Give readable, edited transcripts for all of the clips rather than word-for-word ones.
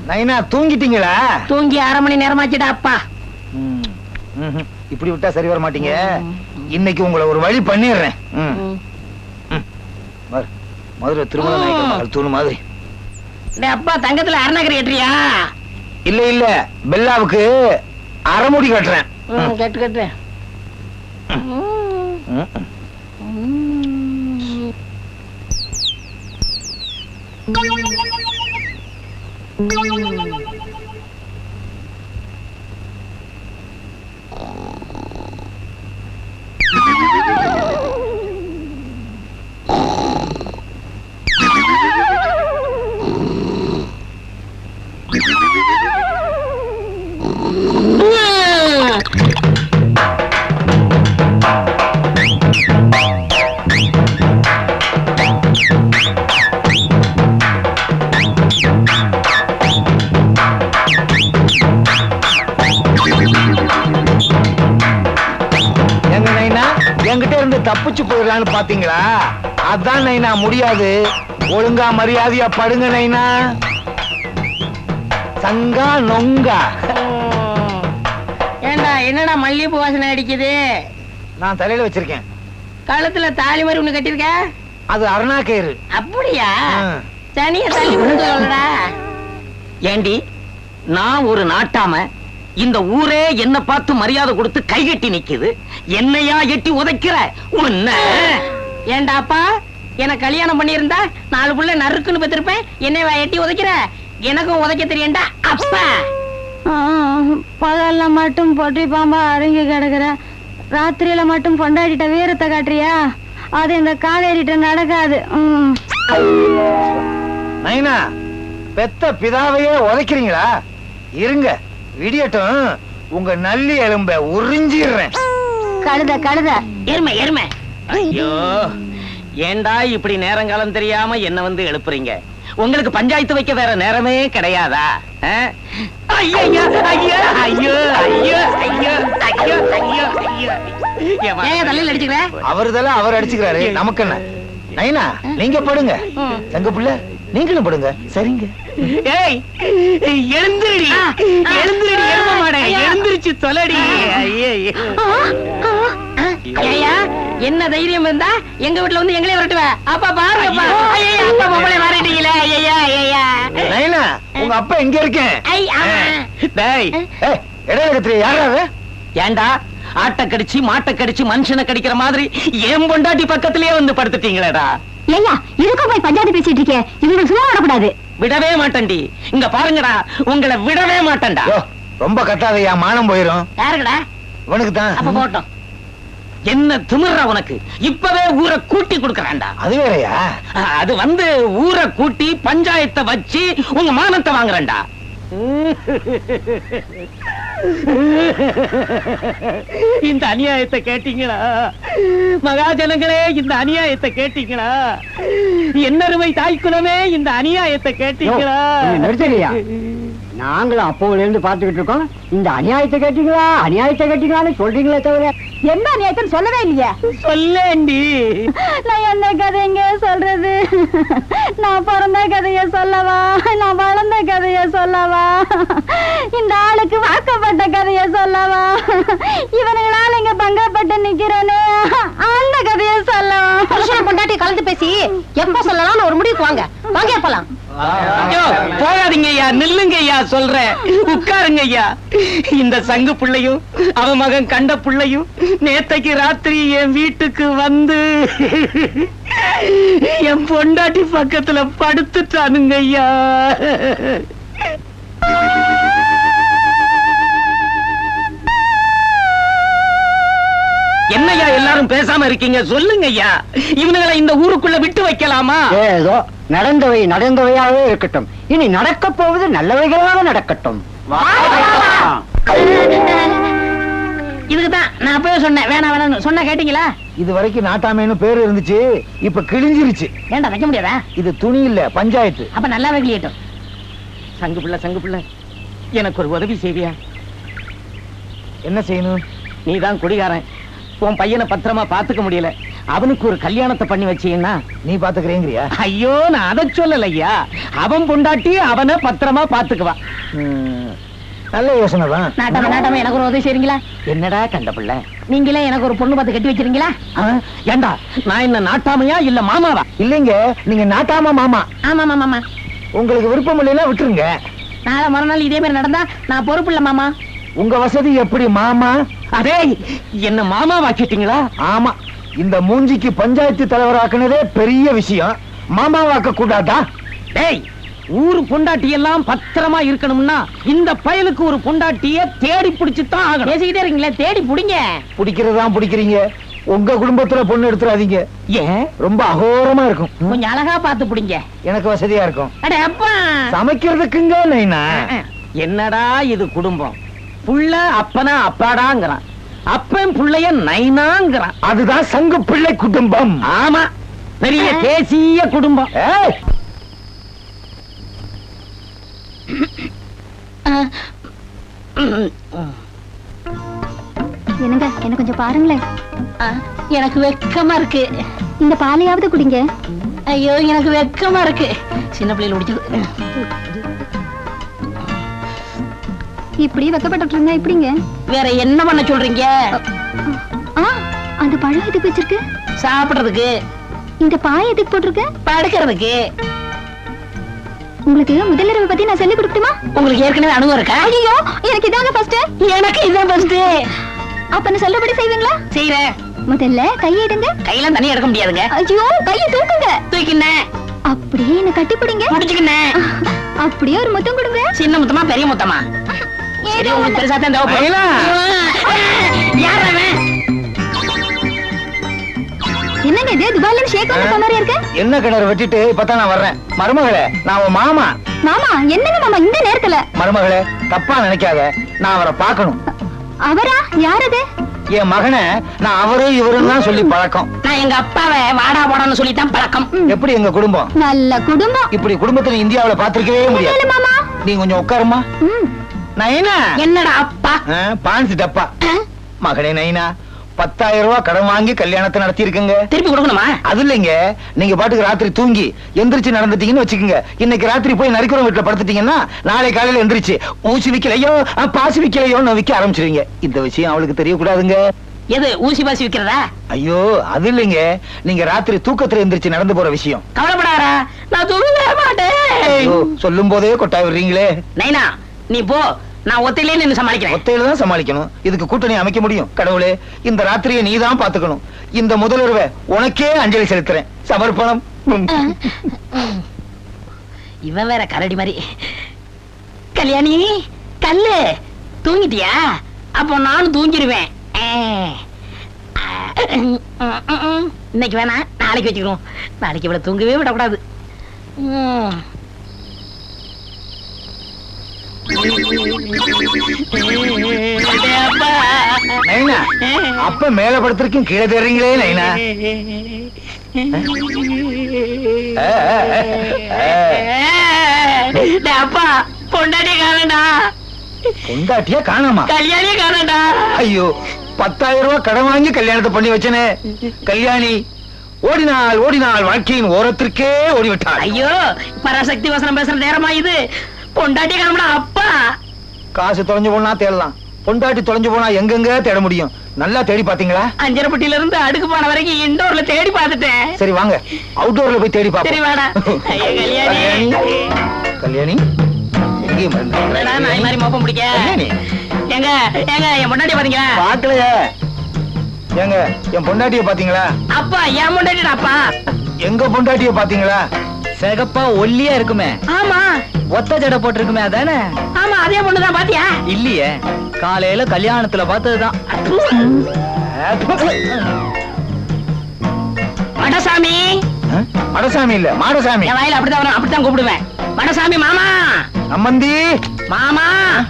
நைனா தூங்கிட்டீங்களா? தூங்கி 1/2 மணி நேரமாச்சுடா அப்பா. இப்படி விட்டா சரி வர மாட்டீங்க. இன்னைக்கு உங்களை ஒரு வழி பண்ணிடுறேன். மதுரை திருமண நாயக்கர் மகள் தூணு மாதிரி. அப்பா தங்கத்துல அரணாகரி கட்டுறியா? இல்ல இல்ல, பெல்லாவுக்கு அரைமுடி கட்டுறேன். கட்டு கட்டு. என்கிட்ட இருந்து தப்பிச்சு போயிடலான்னு பாத்தீங்களா? அதான் நைனா முடியாது. ஒழுங்கா மரியாதையா படுங்க நைனா. சங்கா நொங்கா. ஏண்டா என்னடா மல்லிகைப்பூ வாசனை அடிக்குது? நான் தலையில வச்சிருக்கேன். கழுத்துல தாலி மாதிரி ஒண்ணு கட்டிருக்க? அது அருணாக்கயிறு. அப்படியா? தனிய தள்ளி விடுறா. ஏண்டி, நான் ஒரு நாட்டாம, இந்த ஊரே என்ன பார்த்து மரியாதை கொடுத்து கைகட்டி நிக்குது. என்னையா எட்டி உதைக்கிற உன்ன? ஏண்டாப்பா, எனக்கு கல்யாணம் பண்ணியிருந்தா 4 புள்ள நறுக்குன்னு பெற்றிருப்பேன். என்னையா எட்டி உதைக்கிற? எனக்கும் உதைக்க தெரியண்டா அப்பா. பகல்ல மட்டும் பொட்டி பாம்பா அடங்கி கிடக்குற, ராத்திரியில மட்டும் பொண்டாடிட்ட வீரத்தை காட்டுறியா? அது இந்த காலேரிட்ட நடக்காது. நைனா, பெத்த பிதாவையே உதைக்கிறீங்களா? இருங்க, விடியட்டும், உங்க நல்லி எலும்ப உறிஞ்சிடுறேன். கழுத கழுத. எருமை எருமை. ஐயோ, ஏண்டா இப்படி நேரங்காலம் தெரியாம என்ன வந்து எழுப்புறீங்க? உங்களுக்கு பஞ்சாயத்து வைக்க வேற நேரமே கிடையாதா? ஐயோ ஐயோ ஐயோ ஐயோ ஐயோ ஐயோ ஐயோ ஐயோ. தலையில அடிச்சுக்கிற? அவருதெல்லாம் அவர் அடிச்சுக்கிறாரு, நமக்கு என்ன? நைனா, நீங்க படுங்க. தங்க புள்ள, நீங்களும் படுங்க. சரிங்க. ஏய், எழுந்திருடி எழுந்திருடி, எழும்ப மாட்டே, எழுந்திருச்சு தொலைடி. ஐயா, என்ன தைரியம் இருந்தா எங்க வீட்டுல வந்து எங்களே வரட்டுவ? அப்பா பாருங்கப்பா. அப்பா பொம்பளை மாறிட்டீங்களே. ஐயா ஐயா. நைனா, உங்க அப்பா எங்க இருக்கேன்? டேய், இடையில கத்திரி யாராவது? ஏண்டா, ஆட்டை கடிச்சு மாட்டை கடிச்சு மனுஷனை கடிக்கிற மாதிரி ஏன் பொண்டாட்டி பக்கத்திலேயே வந்து படுத்துட்டீங்களேடா? ஐயா, இதுக்கும் போய் பஞ்சாயத்து பேசிட்டு இருக்கேன். இவங்களுக்கு சும்மா விடக்கூடாது. விடவே மாட்டேன்டி. இங்க பாருங்கடா, உங்களை விடவே மாட்டேன்டா. ரொம்ப கத்தாதையா, மானம் போயிரும். யாருக்குடா? இவனுக்கு தான். அப்ப போட்டோம். என்ன திமிர்றா உனக்கு? இப்பவே ஊரை கூட்டி கொடுக்கறான்டா. அது வேறயா? அது வந்து ஊரை கூட்டி பஞ்சாயத்தை வச்சு உங்க மானத்தை வாங்குறேன்டா. இந்த அநியாயத்தை கேட்டீங்களா மகாஜனங்களே? இந்த அநியாயத்தை கேட்டீங்களா? என்னருமை தாய்க்குலமே, இந்த அநியாயத்தை கேட்டீங்களா? நிறுத்தலையா? நாங்களும் அப்போல இருந்து பாத்துக்கிட்டு இருக்கோம். இந்த அநியாயத்தை கேட்டீங்களா அநியாயத்தை கேட்டீங்களான்னு சொல்றீங்களே தவிர என்ன அநியாயத்தை சொல்லவே இல்லையா? சொல்லேண்டி. நான் என்ன கதைங்க சொல்றது? நான் பிறந்த கதைய சொல்லவா? நான் வளர்ந்த கதைய சொல்லவா? இந்த ஆளுக்கு வாக்கப்பட்ட கதைய சொல்லவா? இவனுங்களால இங்க பங்கப்பட்டு நிக்கிறேனே, அந்த கதைய சொல்லவா? புருஷன் பொண்டாட்டி கலந்து பேசி எப்ப சொல்லலாம்னு ஒரு முடிவுக்கு வாங்க. வாங்க போலாம். போகாதீங்க ஐயா, நில்லுங்க ஐயா, சொல்றேன். உட்காருங்க ஐயா. இந்த சங்கு பிள்ளையும் அவன் மகன் கண்ட பிள்ளையும் நேத்தைக்கு ராத்திரி என் வீட்டுக்கு வந்து என் பொண்டாட்டி பக்கத்துல படுத்துட்டானுங்க ஐயா. என்னையா எல்லாரும் பேசாம இருக்கீங்க? சொல்லுங்க ஐயா, இவனுங்களை இந்த ஊருக்குள்ள விட்டு வைக்கலாமா? ஏதோ நடந்தவை நடந்தவையாவே இருக்கட்டும். இனி நடக்க போவது நல்லவைகளாக நடக்கட்டும். இதுக்குதான் நான் அப்பவே சொன்னேன், வேணாம் வேணாம்னு. சொன்ன கேட்டீங்களா? இது வரைக்கும் நாட்டாமேன்னு பேரு இருந்துச்சு, இப்ப கிழிஞ்சிருச்சு. ஏண்டா வைக்க முடியாதா? இது துணி இல்ல, பஞ்சாயத்து. அப்ப நல்லாவே கிளியட்டும். சங்கு பிள்ளை, எனக்கு ஒரு உதவி செய்வியா? என்ன செய்யணும்? நீதான் குடிகாரன், உன் பையனை பத்திரமா பாத்துக்க முடியல. அவனுக்கு ஒரு கல்யாணத்தை பண்ணி வச்சீங்கன்னா நீ பாத்துக்கிறேங்கிறியா? ஐயோ நான் அதை சொல்லல ஐயா. அவன் பொண்டாட்டி அவனை பத்திரமா பாத்துக்குவான். நல்ல யோசனை தான். நாட்டாம எனக்கு ஒரு உதவி செய்றீங்களா? என்னடா கண்ட பிள்ளை? நீங்களே எனக்கு ஒரு பொண்ணு பார்த்து கட்டி வச்சிருக்கீங்களா? ஏண்டா நான் என்ன நாட்டாமையா இல்ல மாமாவா? இல்லைங்க, நீங்க நாட்டாம மாமா. ஆமா மாமா மாமா. உங்களுக்கு விருப்பம் இல்லைன்னா விட்டுருங்க. நாளை மறுநாள் இதே மாதிரி நடந்தா நான் பொறுப்பு இல்ல மாமா. உங்க வசதி எப்படி மாமா? அதே என்ன மாமா வாக்கிட்டீங்களா? ஆமா, இந்த மூஞ்சிக்கு பஞ்சாயத்து தலைவராக்குனதே பெரிய விஷயம். மாமாவாக்க கூடாதா? டேய், ஊரு பொண்டாட்டி எல்லாம் பத்திரமா இருக்கணும்னா இந்த பயலுக்கு ஒரு பொண்டாட்டிய தேடி பிடிச்சுதான் ஆகணும். பேசிக்கிட்டே இருக்கீங்களே, தேடி புடிங்க. பிடிக்கிறதான் பிடிக்கிறீங்க. உங்க குடும்பத்துல பொண்ணு எடுத்துறாதீங்க. ஏன்? ரொம்ப அகோரமா இருக்கும். கொஞ்சம் அழகா பார்த்து புடிங்க. எனக்கு வசதியா இருக்கும். அட அப்பா, சமைக்கிறதுக்குங்க நைனா. என்னடா இது குடும்பம்? புள்ள அப்பனா அப்பாடாங்கிறான், அப்பன் புள்ளைய நைனாங்கிறான். அதுதான் சங்கு பிள்ளை குடும்பம். ஆமா, பெரிய தேசிய குடும்பம். ஏய், என்னங்க என்ன கொஞ்சம் பாருங்களேன். எனக்கு வெக்கமா இருக்கு. இந்த பாலையாவது குடிங்க. ஐயோ எனக்கு வெக்கமா இருக்கு. சின்ன பிள்ளைல முடிச்சது. இப்படி வெக்கப்பட்டு இருந்தா எப்படிங்க? வேற என்ன பண்ண சொல்றீங்க? அந்த பழம் எதுக்கு வச்சிருக்கு? சாப்பிடுறதுக்கு. இந்த பாய் எதுக்கு போட்டிருக்கு? படுக்கிறதுக்கு. உங்களுக்கு முதல் இரவு பத்தி நான் சொல்லி கொடுக்கட்டுமா? உங்களுக்கு ஏற்கனவே அனுபவம் இருக்கா? ஐயோ, எனக்கு இதாங்க ஃபர்ஸ்ட். எனக்கு இதான் ஃபர்ஸ்ட். அப்ப நான் சொல்றபடி செய்வீங்களா? செய்றேன். முதல்ல கையை எடுங்க. கையில தண்ணி எடுக்க முடியாதுங்க. ஐயோ, கையை தூக்குங்க. தூக்கினேன். அப்படியே என்ன கட்டி பிடிங்க. முடிச்சுக்கினேன். அப்படியே ஒரு முத்தம் கொடுங்க. சின்ன முத்தமா பெரிய முத்தமா? சரி, உங்களுக்கு பெருசா தான் தேவைப்படும். யார் அவன்? என்னங்க இது துபாயில ஷேக் வந்த மாதிரி இருக்கு? என்ன கிணறு வெட்டிட்டு இப்பதான் நான் வர்றேன். மருமகளே, நான் உன் மாமா. மாமா, என்னங்க மாமா இந்த நேரத்துல? மருமகளே, தப்பா நினைக்காத. நான் அவரை பார்க்கணும். அவரா? யார் அது? என் மகனை நான் அவரு இவருன்னு தான் சொல்லி பழக்கம். நான் எங்க அப்பாவை வாடா போடான்னு சொல்லித்தான் பழக்கம். எப்படி எங்க குடும்பம்? நல்ல குடும்பம். இப்படி குடும்பத்துல இந்தியாவுல பாத்திருக்கவே முடியாது. இல்ல மாமா. நீ கொஞ்சம் உட்காருமா. நைனா. என்னடா அப்பா? பான்சி டப்பா. மகனே நைனா, 10,000 ரூபாய் கடன் வாங்கி கல்யாணத்தை நடத்தி இருக்குங்க. திருப்பி கொடுக்கணுமா? அது இல்லைங்க, நீங்க பாட்டுக்கு ராத்திரி தூங்கி எந்திரிச்சு நடந்துட்டீங்கன்னு வச்சுக்கோங்க. இன்னைக்கு ராத்திரி போய் நரிக்குறம் வீட்டுல படுத்துட்டீங்கன்னா நாளை காலையில எந்திரிச்சு ஊசி விக்கலையோ பாசி விக்கலையோன்னு விக்க ஆரம்பிச்சிருவீங்க. இந்த விஷயம் அவளுக்கு தெரியக்கூடாதுங்க. எது ஊசி பாசி விக்கிறதா? ஐயோ, அது இல்லைங்க, நீங்க ராத்திரி தூக்கத்துல எந்திரிச்சு நடந்து போற விஷயம். கவலைப்படாரா, நான் தூங்கவே மாட்டேன். ஐயோ, சொல்லும் போதே கொட்டாய் விடுறீங்களே. நைனா, நீ போ, நான் ஒத்தையிலே நின்னு சமாளிக்கிறேன். ஒத்தையில தான் சமாளிக்கணும். இதுக்கு கூட்டணி அமைக்க முடியும். கடவுளே, இந்த ராத்திரியை நீ தான் பாத்துக்கணும். இந்த முதலுறவை உனக்கே அஞ்சலி செலுத்துறேன். சமர்ப்பணம். இவன் வேற கரடி மாதிரி. கல்யாணி, கல்லு தூங்கிட்டியா? அப்போ நானும் தூங்கிடுவேன். இன்னைக்கு வேணா, நாளைக்கு வச்சுக்கிறோம். நாளைக்கு இவ்வளவு தூங்கவே விடக்கூடாது. நைனா, அப்ப மேல படுத்திருக்கும் கீழே தேடுறீங்களே நைனா. அப்பா, பொண்டாட்டிய காணடா. பொண்டாட்டியா காணாமா? கல்யாணிய காணடா. ஐயோ, 10,000 ரூபாய் கடன் வாங்கி கல்யாணத்தை பண்ணி வச்சனே. கல்யாணி ஓடினாள் ஓடினாள், வாழ்க்கையின் ஓரத்திற்கே ஓடிவிட்டாள். ஐயோ, பராசக்தி வசனம் பேசுற நேரமா இது? பொண்டாட்டிய காணடா அப்பா. காசு தொலைஞ்சு போனா தேடலாம், பொண்டாட்டி தொலைஞ்சு போனா எங்கெங்க தேட முடியும்? நல்லா தேடி பாத்தீங்களா? அஞ்சரப்பட்டியில இருந்து அடுக்கு போன வரைக்கும் இன்டோர்ல தேடி பார்த்துட்டேன். சரி வாங்க, அவுட்டோர்ல போய் தேடி சரி வாடா. பாப்போம். ஐயா, கல்யாணி. கல்யாணி எங்கேயும் மறந்து. என்னடா நாய் மாதிரி மோப்பம் பிடிக்க? கல்யாணி. ஏங்க ஏங்க, என் பொண்டாட்டிய பாத்தீங்களா? பாக்கலையே. ஏங்க, என் பொண்டாட்டிய பாத்தீங்களா? அப்பா, என் பொண்டாட்டிடா அப்பா. எங்க பொண்டாட்டிய பாத்தீங்களா? சிகப்பா ஒல்லியா இருக்குமே, ஆமா ஒத்த ஜடை போட்டிருக்குமே, அதானே? ஆமா, அதே பொண்ணுதான். பாத்தியா? இல்லையே, காலையில கல்யாணத்துல பார்த்ததுதான். மடசாமி. மடசாமி இல்ல, மாடசாமி. என் வாயில அப்படிதான் வரும், அப்படித்தான் கூப்பிடுவேன். மடசாமி மாமா. சம்மந்தி. மாமா.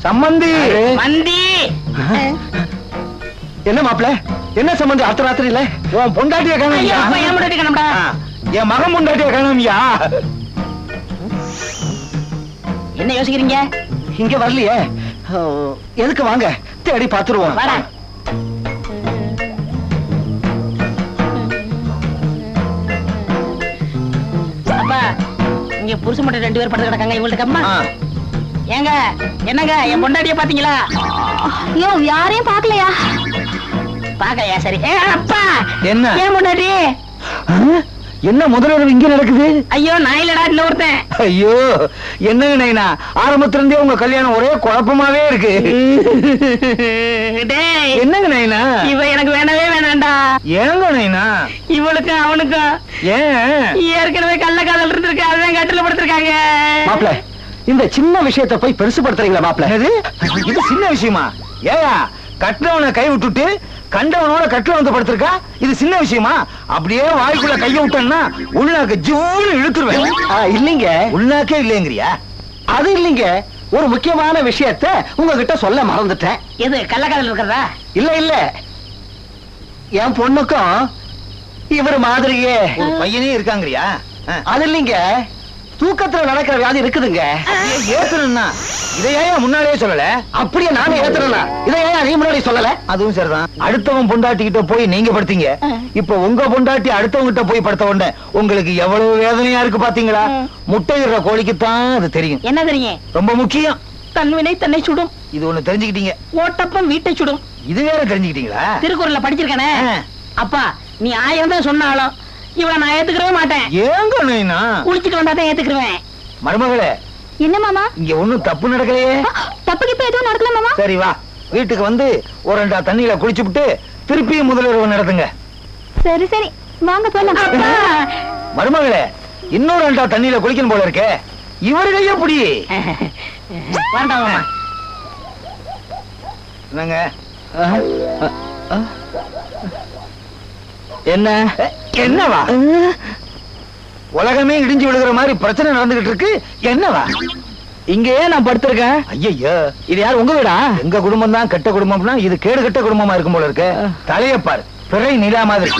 சம்மந்தி. மந்தி. என்ன மாப்பிள, என்ன சம்பந்தி அர்த்த ராத்திரி இல்ல? உன் பொண்டாட்டிய ஐயோ, காணோம்யா. அப்பா, என் பொண்டாட்டி காணோம்டா. என் மகன் பொண்டாட்டிய காணோம்யா. என்ன யோசிக்கிறீங்க? இங்க வரலையே, எதுக்கு? வாங்க தேடி பாத்துருவோம். வாடா. இங்க புருஷன் மட்டும் 2 பேர் படுத்து கிடக்காங்க இவங்களுக்கு அம்மா ஆ. ஏங்க என்னங்க என் பொண்டாட்டிய பாத்தீங்களா ஐயோ யாரையும் பாக்கலையா? பாக்கலையா சரி அப்பா என்ன? ஏன் பொண்டாட்டி ஆ? என்ன முதல்வர் இங்க நடக்குது? ஐயோ நான் இல்லடா இல்ல ஒருத்தன் ஐயோ என்னங்க நைனா, ஆரம்பத்துல இருந்தே உங்க கல்யாணம் ஒரே குழப்பமாவே இருக்கு. டேய் என்னங்க நைனா? இவ எனக்கு வேணவே வேணாண்டா. ஏங்க நைனா? இவளுக்கும் அவனுக்கும் ஏன்? ஏற்கனவே கள்ளக்காதல் இருந்திருக்கு, அதான் கட்டில படுத்திருக்காங்க. மாப்பிள இந்த சின்ன விஷயத்தை போய் பெருசுபடுத்துறீங்களா மாப்பிள? என்னது? இது சின்ன விஷயமா? ஏயா கட்டினவனை கை விட்டுட்டு கண்டவனோட கட்டில வந்து படுத்திருக்கா? இது சின்ன விஷயமா? அப்படியே வாய்க்குள்ள கைய விட்டேன்னா உள்நாக்கு ஜூன்னு இழுத்துருவேன். இல்லைங்க, உள்நாக்கே இல்லைங்கிறியா? அது இல்லைங்க. ஒரு முக்கியமான விஷயத்தை உங்ககிட்ட சொல்ல மறந்துட்டேன். எது கள்ளக்காதல் இருக்கிறதா? இல்ல இல்ல, என் பொண்ணுக்கும் இவர் மாதிரியே ஒரு பையனே இருக்காங்கறியா? அது இல்லைங்க, தூக்கத்துல நடக்கிற வியாதி இருக்குதுங்க. ஏத்தணும்னா இதையே முன்னாடியே சொல்லல. அப்படியே நானே ஏத்துறேனா? இதை ஏன் நீ முன்னாடி சொல்லல? அதுவும் சரிதான். அடுத்தவன் பொண்டாட்டிக்கிட்ட போய் நீங்க படுத்தீங்க, இப்ப உங்க பொண்டாட்டி அடுத்தவங்க கிட்ட போய் படுத்த உடனே உங்களுக்கு எவ்வளவு வேதனையா இருக்கு பாத்தீங்களா? முட்டையிடுற கோழிக்குத்தான் அது தெரியும். என்ன தெரியும்? ரொம்ப முக்கியம். தன்வினை தன்னை சுடும், இது ஒண்ணு தெரிஞ்சுக்கிட்டீங்க. ஓட்டப்பம் வீட்டை சுடும். இது வேற தெரிஞ்சுக்கிட்டீங்களா? திருக்குறள்ல படிச்சிருக்கானே. அப்பா நீ 1000 தான் சொன்னாலும் இவளை நான் ஏத்துக்கவே மாட்டேன். ஏங்க நைனா? குளிச்சுட்டு வந்தா தான் ஏத்துக்குருவேன். மருமகளே, என்ன மாமா? இங்க ஒண்ணும் தப்பு நடக்கலையே. தப்புக்கு இப்ப எதுவும் நடக்கல மாமா. சரி வா, வீட்டுக்கு வந்து ஒரு 2 தண்ணியில குளிச்சுட்டு திருப்பியும் முதல்வர் நடத்துங்க. சரி சரி வாங்க போலாம். அப்பா மருமகளே, இன்னொரு 2 தண்ணியில குளிக்கணும் போல இருக்கே. இவரு கைய புடி. வேண்டாம் மாமா. என்னங்க? என்ன என்னவா? உலகமே இடிஞ்சு விழுகிற மாதிரி பிரச்சனை நடந்துகிட்டு இருக்கு. என்னவா? இங்கேயே நான் படுத்திருக்கேன். ஐயோ, இது யார், உங்க வீடா? எங்க குடும்பம் தான் கெட்ட குடும்பம்னா இது கேடு கெட்ட குடும்பமா இருக்கும் போல இருக்கு. தலையப்பார் பிறை நிலா மாதிரி.